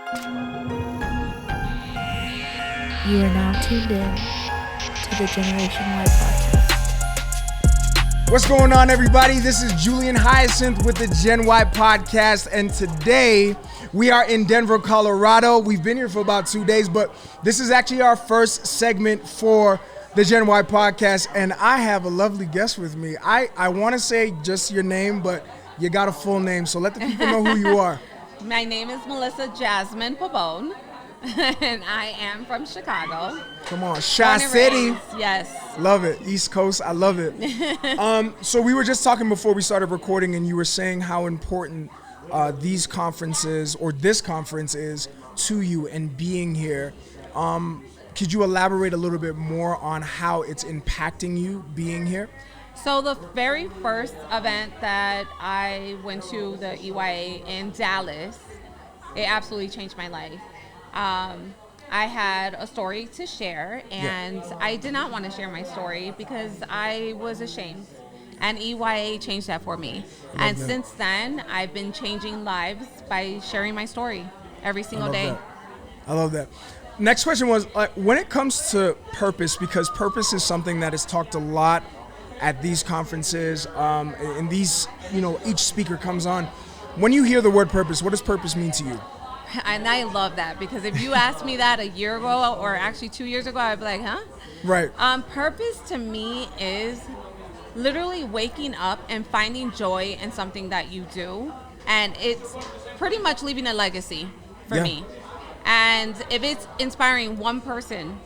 You are now tuned in to the GNWY podcast. What's going on, everybody? This is Julian Hyacinth with the GNWY podcast, and today we are in Denver, Colorado. We've been here for about 2 days, but this is actually our first segment for the GNWY podcast, and I have a lovely guest with me. I want to say just your name, but you got a full name, so let the people know who you are. My name is Melissa Jasmine Pabon, and I am from Chicago. Come on, Chi City. Yes. Love it. East Coast, I love it. So we were just talking before we started recording, and you were saying how important these conferences or this conference is to you and being here. Could you elaborate a little bit more on how it's impacting you being here? So the very first event that I went to, the EYA in Dallas, it absolutely changed my life. I had a story to share, and I did not want to share my story because I was ashamed. And EYA changed that for me. And since then, I've been changing lives by sharing my story every single day. I love that. Next question was, when it comes to purpose, because purpose is something that is talked a lot at these conferences, and these, each speaker comes on. When you hear the word purpose, what does purpose mean to you? And I love that, because if you asked me that a year ago or actually 2 years ago, I'd be like, huh? Right. Purpose to me is literally waking up and finding joy in something that you do. And it's pretty much leaving a legacy for me. And if it's inspiring one person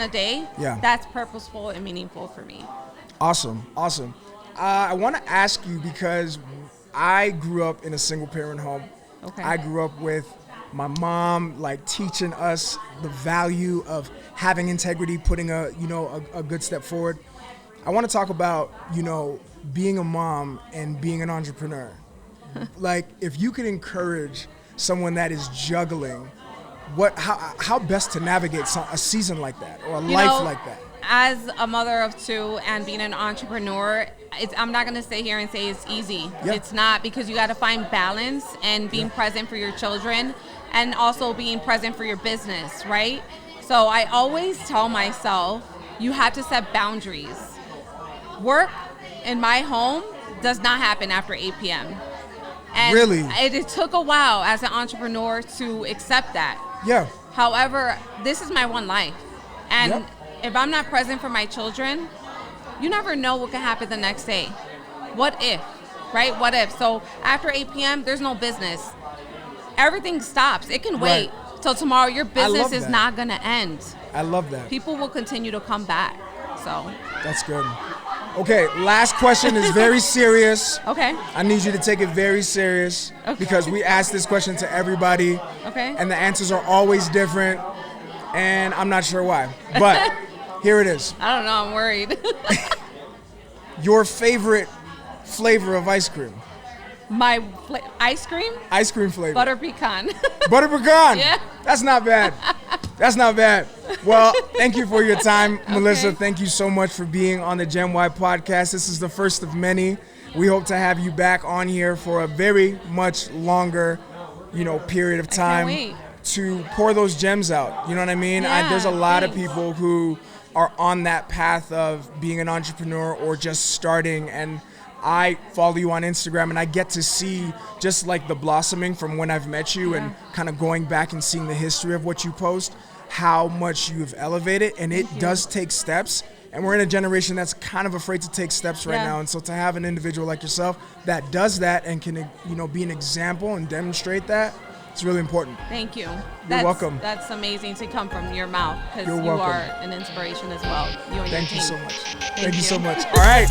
a day, that's purposeful and meaningful for me. Awesome. I want to ask you, because I grew up in a single parent home. Okay. I grew up with my mom teaching us the value of having integrity, putting a good step forward. I want to talk about, being a mom and being an entrepreneur. If you could encourage someone that is juggling, how best to navigate a season like that or a life like that? As a mother of two and being an entrepreneur, I'm not going to sit here and say it's easy. Yeah. It's not, because you got to find balance and being present for your children and also being present for your business, right? So I always tell myself, you have to set boundaries. Work in my home does not happen after 8 p.m. And really? It took a while as an entrepreneur to accept that. Yeah. However, this is my one life. And if I'm not present for my children, you never know what can happen the next day. What if, right? What if? So after 8 p.m., there's no business. Everything stops. It can wait till tomorrow. Your business is not going to end. I love that. People will continue to come back. So that's good. Okay, last question is very serious. Okay. I need you to take it very serious because we ask this question to everybody. Okay. And the answers are always different, and I'm not sure why. But here it is. I don't know. I'm worried. Your favorite flavor of ice cream? My ice cream? Ice cream flavor. Butter pecan. Butter pecan? Yeah. That's not bad. That's not bad. Well, thank you for your time, Melissa. Thank you so much for being on the GNWY podcast. This is the first of many. We hope to have you back on here for a very much longer, period of time to pour those gems out. You know what I mean? Yeah, There's a lot of people who are on that path of being an entrepreneur or just starting, and I follow you on Instagram, and I get to see just the blossoming from when I've met you and kind of going back and seeing the history of what you post, how much you've elevated, and it does take steps. And we're in a generation that's kind of afraid to take steps right now. And so to have an individual like yourself that does that and can, be an example and demonstrate that, it's really important. Thank you. You're welcome. That's amazing to come from your mouth, because You're you welcome. are an inspiration as well. You and Thank your you team. so much. Thank you so much. All right.